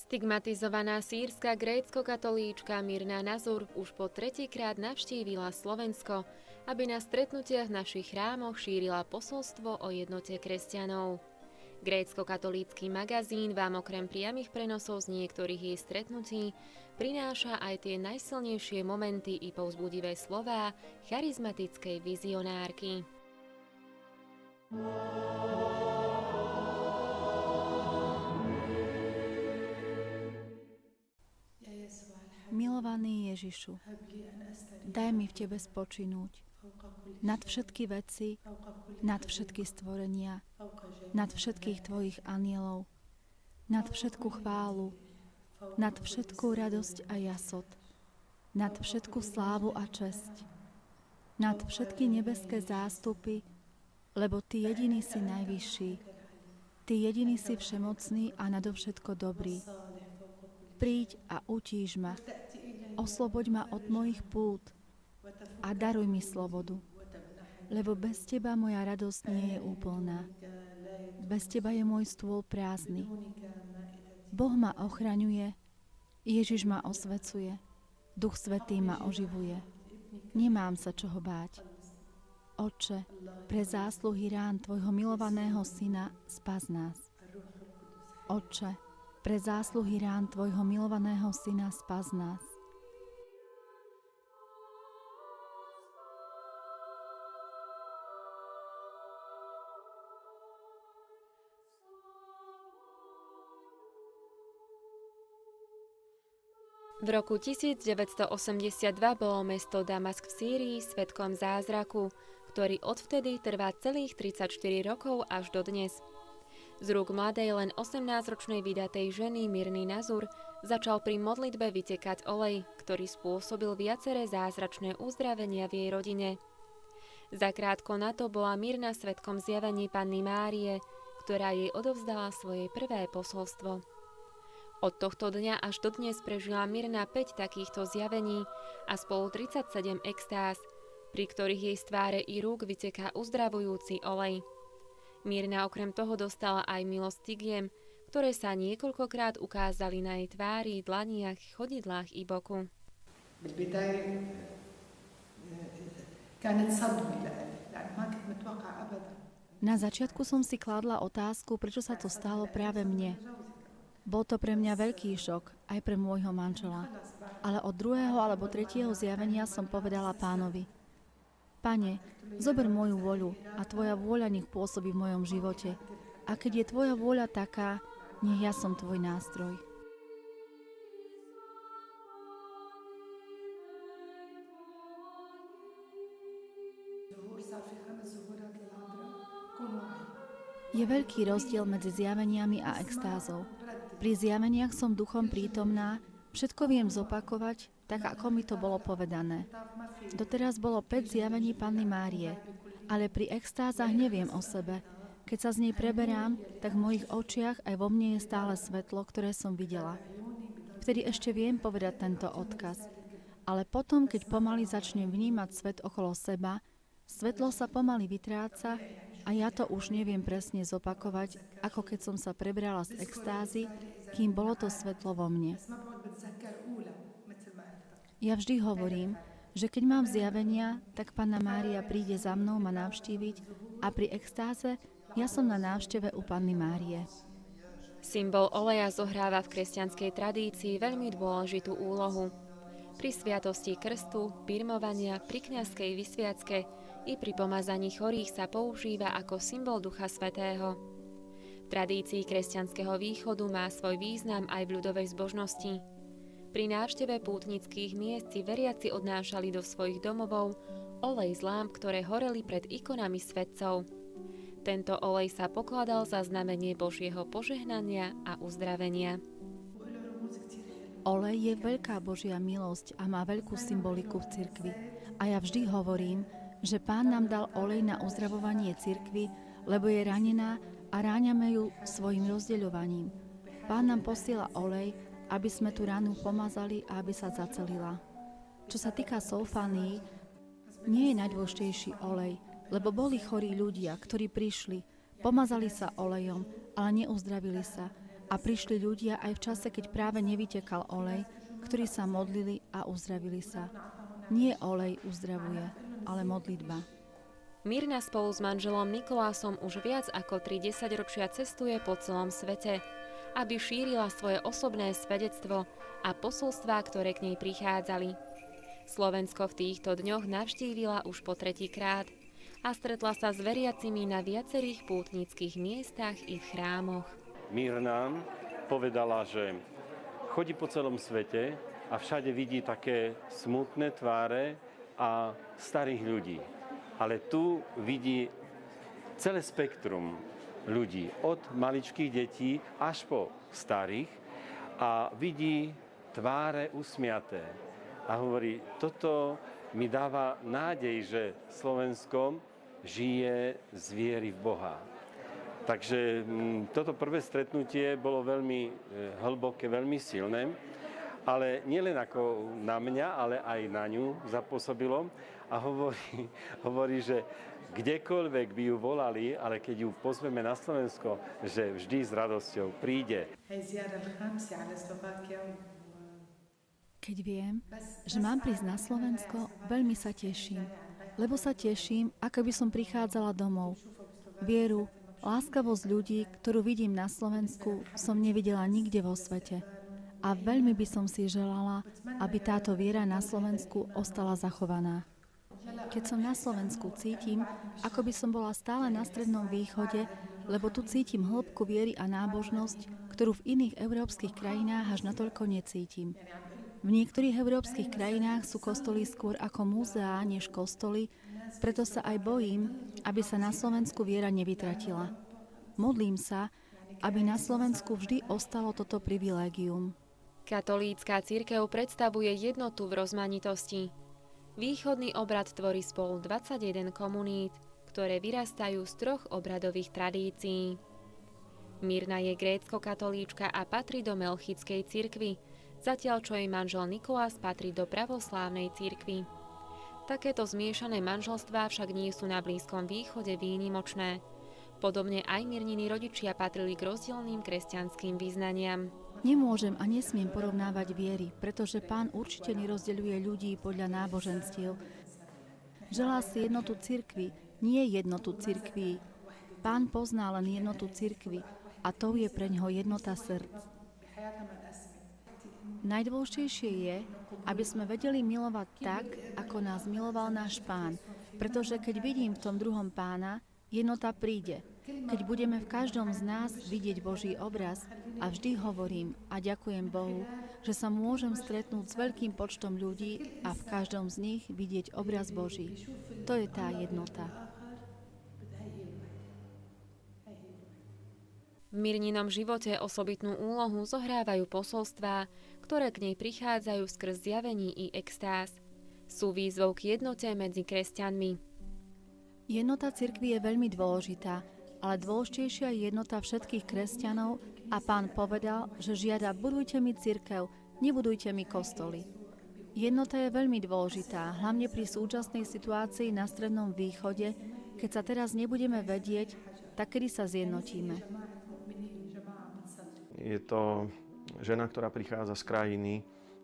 Stigmatizovaná sýrska grécko-katolíčka Mirna Nazur už po tretíkrát navštívila Slovensko, aby na stretnutiach v našich chrámoch šírila posolstvo o jednote kresťanov. Grécko-katolícky magazín vám okrem priamych prenosov z niektorých jej stretnutí prináša aj tie najsilnejšie momenty i povzbudivé slová charizmatickej vizionárky. Milovaný Ježišu, daj mi v Tebe spočinúť nad všetky veci, nad všetky stvorenia, nad všetkých Tvojich anielov, nad všetku chválu, nad všetkú radosť a jasot, nad všetku slávu a česť, nad všetky nebeské zástupy, lebo Ty jediný si najvyšší, Ty jediný si všemocný a nadovšetko dobrý. Príď a utíš ma, osloboď ma od mojich pút a daruj mi slobodu, lebo bez Teba moja radosť nie je úplná. Bez Teba je môj stôl prázdny. Boh ma ochraňuje, Ježiš ma osvecuje, Duch Svätý ma oživuje. Nemám sa čoho báť. Otče, pre zásluhy rán Tvojho milovaného Syna spas nás. Otče, pre zásluhy rán Tvojho milovaného Syna spas nás. V roku 1982 bolo mesto Damask v Sýrii svedkom zázraku, ktorý odvtedy trvá celých 34 rokov až do dnes. Z rúk mladej, len 18-ročnej vydatej ženy Mirny Nazur začal pri modlitbe vytekať olej, ktorý spôsobil viaceré zázračné uzdravenia v jej rodine. Zakrátko na to bola Mirna svedkom zjavení Panny Márie, ktorá jej odovzdala svoje prvé posolstvo. Od tohto dňa až do dnes prežila Mirna 5 takýchto zjavení a spolu 37 extáz, pri ktorých jej z tváre i rúk vyteká uzdravujúci olej. Mirna okrem toho dostala aj milostigiem, ktoré sa niekoľkokrát ukázali na jej tvári, dlaniach, chodidlách i boku. Na začiatku som si kladla otázku, prečo sa to stalo práve mne. Bol to pre mňa veľký šok, aj pre môjho manžela. Ale od druhého alebo tretieho zjavenia som povedala Pánovi: Pane, zober moju voľu a Tvoja vôľa nech pôsobí v mojom živote. A keď je Tvoja vôľa taká, nech ja som Tvoj nástroj. Je veľký rozdiel medzi zjaveniami a extázou. Pri zjaveniach som duchom prítomná, všetko viem zopakovať, tak ako mi to bolo povedané. Doteraz bolo 5 zjavení Panny Márie, ale pri extázach neviem o sebe. Keď sa z nej preberám, tak v mojich očiach aj vo mne je stále svetlo, ktoré som videla. Vtedy ešte viem povedať tento odkaz. Ale potom, keď pomaly začnem vnímať svet okolo seba, svetlo sa pomaly vytráca a ja to už neviem presne zopakovať, ako keď som sa prebrala z extázy, kým bolo to svetlo vo mne. Ja vždy hovorím, že keď mám zjavenia, tak Panna Mária príde za mnou ma navštíviť a pri extáze ja som na návšteve u Panny Márie. Symbol oleja zohráva v kresťanskej tradícii veľmi dôležitú úlohu. Pri sviatosti krstu, birmovania, pri kňazskej vysviacke i pri pomazaní chorých sa používa ako symbol Ducha Svätého. V tradícii kresťanského východu má svoj význam aj v ľudovej zbožnosti. Pri návšteve pútnických miest si veriaci odnášali do svojich domovov olej z lámp, ktoré horeli pred ikonami svätcov. Tento olej sa pokladal za znamenie Božieho požehnania a uzdravenia. Olej je veľká Božia milosť a má veľkú symboliku v cirkvi. A ja vždy hovorím, že Pán nám dal olej na uzdravovanie cirkvi, lebo je ranená a ráňame ju svojim rozdeľovaním. Pán nám posiela olej, aby sme tú ranu pomazali a aby sa zacelila. Čo sa týka solfánií, nie je najdôležitejší olej, lebo boli chorí ľudia, ktorí prišli, pomazali sa olejom, ale neuzdravili sa. A prišli ľudia aj v čase, keď práve nevytekal olej, ktorí sa modlili a uzdravili sa. Nie olej uzdravuje, ale modlitba. Mirna spolu s manželom Nikolásom už viac ako 30 ročia cestuje po celom svete, aby šírila svoje osobné svedectvo a posolstvá, ktoré k nej prichádzali. Slovensko v týchto dňoch navštívila už po 3. krát a stretla sa s veriacimi na viacerých pútnických miestach i v chrámoch. Mirna povedala, že chodí po celom svete a všade vidí také smutné tváre a starých ľudí. Ale tu vidí celé spektrum ľudí, od maličkých detí až po starých a vidí tváre usmiaté. A hovorí, toto mi dáva nádej, že Slovensko žije z viery v Boha. Takže toto prvé stretnutie bolo veľmi hlboké, veľmi silné, ale nielen ako na mňa, ale aj na ňu zapôsobilo. A hovorí, že kdekoľvek by ju volali, ale keď ju pozveme na Slovensko, že vždy s radosťou príde. Keď viem, že mám prísť na Slovensko, veľmi sa teším. Lebo sa teším, ako by som prichádzala domov. Vieru, láskavosť ľudí, ktorú vidím na Slovensku, som nevidela nikde vo svete. A veľmi by som si želala, aby táto viera na Slovensku ostala zachovaná. Keď som na Slovensku, cítim, ako by som bola stále na Strednom východe, lebo tu cítim hĺbku viery a nábožnosť, ktorú v iných európskych krajinách až natoľko necítim. V niektorých európskych krajinách sú kostoly skôr ako múzeá než kostoly, preto sa aj bojím, aby sa na Slovensku viera nevytratila. Modlím sa, aby na Slovensku vždy ostalo toto privilégium. Katolícka cirkev predstavuje jednotu v rozmanitosti. Východný obrad tvorí spolu 21 komunít, ktoré vyrastajú z 3 obradových tradícií. Mirna je grécko-katolíčka a patrí do Melchickej cirkvi, zatiaľ čo jej manžel Nikolás patrí do pravoslávnej cirkvi. Takéto zmiešané manželstvá však nie sú na Blízkom východe výnimočné. Podobne aj Mirnini rodičia patrili k rozdielnym kresťanským vyznaniam. Nemôžem a nesmiem porovnávať viery, pretože Pán určite nerozdeľuje ľudí podľa náboženstiev. Želá si jednotu cirkvi, nie jednotu cirkví. Pán pozná len jednotu cirkvi a to je preňho jednota srdc. Najdôležitejšie je, aby sme vedeli milovať tak, ako nás miloval náš Pán, pretože keď vidím v tom druhom Pána, jednota príde. Keď budeme v každom z nás vidieť Boží obraz a vždy hovorím a ďakujem Bohu, že sa môžem stretnúť s veľkým počtom ľudí a v každom z nich vidieť obraz Boží. To je tá jednota. V Mirninom živote osobitnú úlohu zohrávajú posolstvá, ktoré k nej prichádzajú skrz zjavení i extáz. Sú výzvou k jednote medzi kresťanmi. Jednota cirkvi je veľmi dôležitá, ale dôležitejšia je jednota všetkých kresťanov a Pán povedal, že žiada budujte mi cirkev, nebudujte mi kostoly. Jednota je veľmi dôležitá, hlavne pri súčasnej situácii na Strednom východe, keď sa teraz nebudeme vedieť, tak kedy sa zjednotíme. Je to žena, ktorá prichádza z krajiny,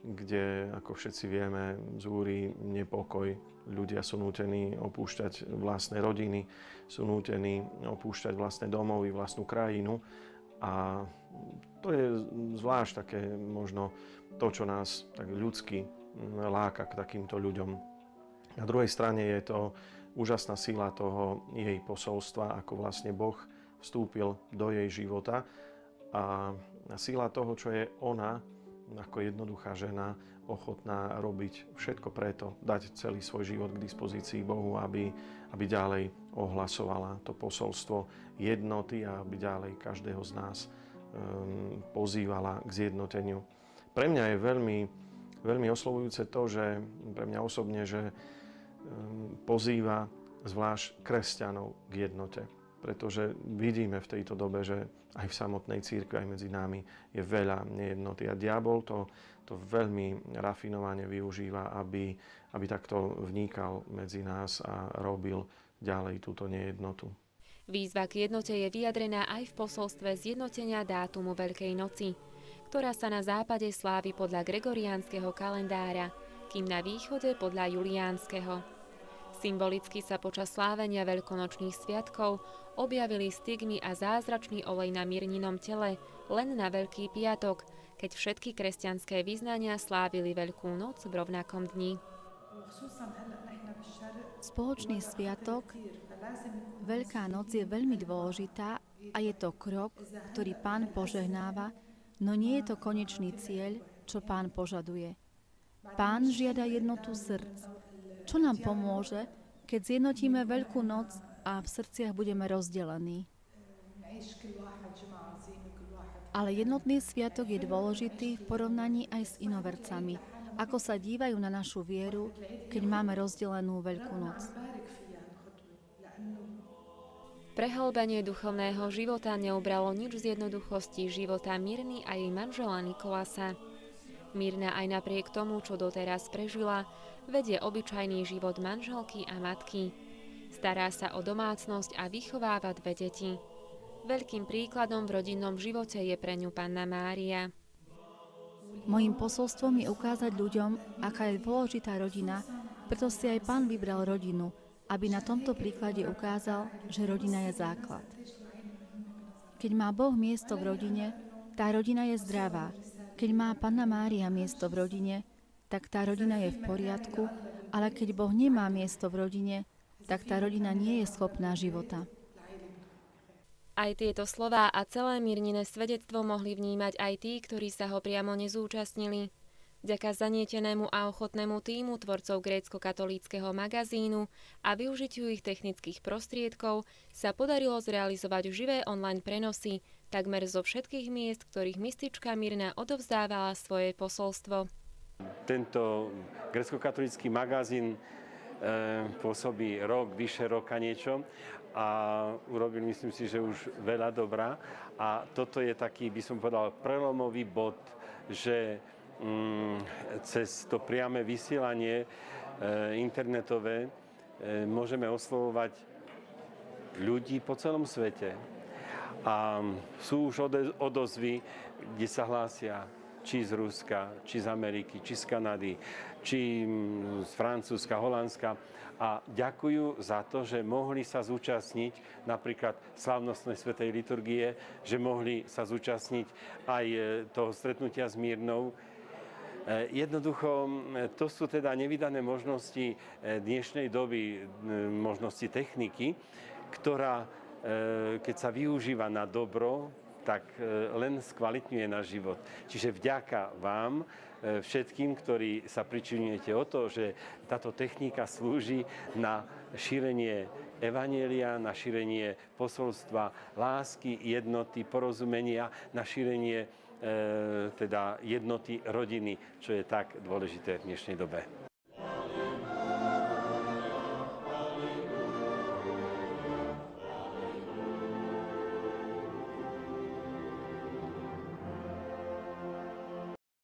kde, ako všetci vieme, zúri nepokoj. Ľudia sú nútení opúšťať vlastné rodiny, sú nútení opúšťať vlastné domovy, vlastnú krajinu. A to je zvlášť také možno to, čo nás tak ľudsky láka k takýmto ľuďom. Na druhej strane je to úžasná sila toho jej posolstva, ako vlastne Boh vstúpil do jej života. A sila toho, čo je ona, ako jednoduchá žena, ochotná robiť všetko preto, dať celý svoj život k dispozícii Bohu, aby ďalej ohlasovala to posolstvo jednoty a aby ďalej každého z nás pozývala k zjednoteniu. Pre mňa je veľmi oslovujúce to, že pre mňa osobne, že pozýva zvlášť kresťanov k jednote. Pretože vidíme v tejto dobe, že aj v samotnej cirkvi, aj medzi nami je veľa nejednoty. A diabol to veľmi rafinovane využíva, aby takto vnikal medzi nás a robil ďalej túto nejednotu. Výzva k jednote je vyjadrená aj v posolstve zjednotenia dátumu Veľkej noci, ktorá sa na západe slávi podľa gregoriánskeho kalendára, kým na východe podľa juliánskeho. Symbolicky sa počas slávenia veľkonočných sviatkov objavili stigmy a zázračný olej na mírninom tele len na Veľký piatok, keď všetky kresťanské vyznania slávili Veľkú noc v rovnakom dni. Spoločný sviatok Veľká noc je veľmi dôležitá a je to krok, ktorý Pán požehnáva, no nie je to konečný cieľ, čo Pán požaduje. Pán žiada jednotu srdc. Čo nám pomôže, keď zjednotíme Veľkú noc a v srdciach budeme rozdelení? Ale jednotný sviatok je dôležitý v porovnaní aj s inovercami, ako sa dívajú na našu vieru, keď máme rozdelenú Veľkú noc. Prehlbenie duchovného života neubralo nič z jednoduchosti života Mirny a jej manžela Nikolasa. Mirna aj napriek tomu, čo doteraz prežila, vedie obyčajný život manželky a matky. Stará sa o domácnosť a vychováva 2 deti. Veľkým príkladom v rodinnom živote je pre ňu Panna Mária. Mojím posolstvom je ukázať ľuďom, aká je dôležitá rodina, preto si aj Pán vybral rodinu, aby na tomto príklade ukázal, že rodina je základ. Keď má Boh miesto v rodine, tá rodina je zdravá. Keď má Panna Mária miesto v rodine, tak tá rodina je v poriadku, ale keď Boh nemá miesto v rodine, tak tá rodina nie je schopná života. Aj tieto slová a celé Mirnine svedectvo mohli vnímať aj tí, ktorí sa ho priamo nezúčastnili. Vďaka zanietenému a ochotnému tímu tvorcov grécko-katolíckeho magazínu a využitiu ich technických prostriedkov sa podarilo zrealizovať živé online prenosy takmer zo všetkých miest, ktorých mistička Mirna odovzdávala svoje posolstvo. Tento grécko-katolícky magazín pôsobí rok, vyše roka niečo a urobil, myslím si, že už veľa dobrá. A toto je taký, by som povedal, prelomový bod, že cez to priame vysielanie internetové môžeme oslovovať ľudí po celom svete. A sú už odozvy, kde sa hlásia či z Ruska, či z Ameriky, či z Kanady, či z Francúzska, Holandska. A ďakujú za to, že mohli sa zúčastniť napríklad slávnostnej svätej liturgie, že mohli sa zúčastniť aj toho stretnutia s Mírnou. Jednoducho, to sú teda nevydané možnosti dnešnej doby, možnosti techniky, ktorá, keď sa využíva na dobro, tak len skvalitňuje náš život. Čiže vďaka vám, všetkým, ktorí sa pričinujete o to, že táto technika slúži na šírenie evanjelia, na šírenie posolstva lásky, jednoty, porozumenia, na šírenie teda jednoty rodiny, čo je tak dôležité v dnešnej dobe.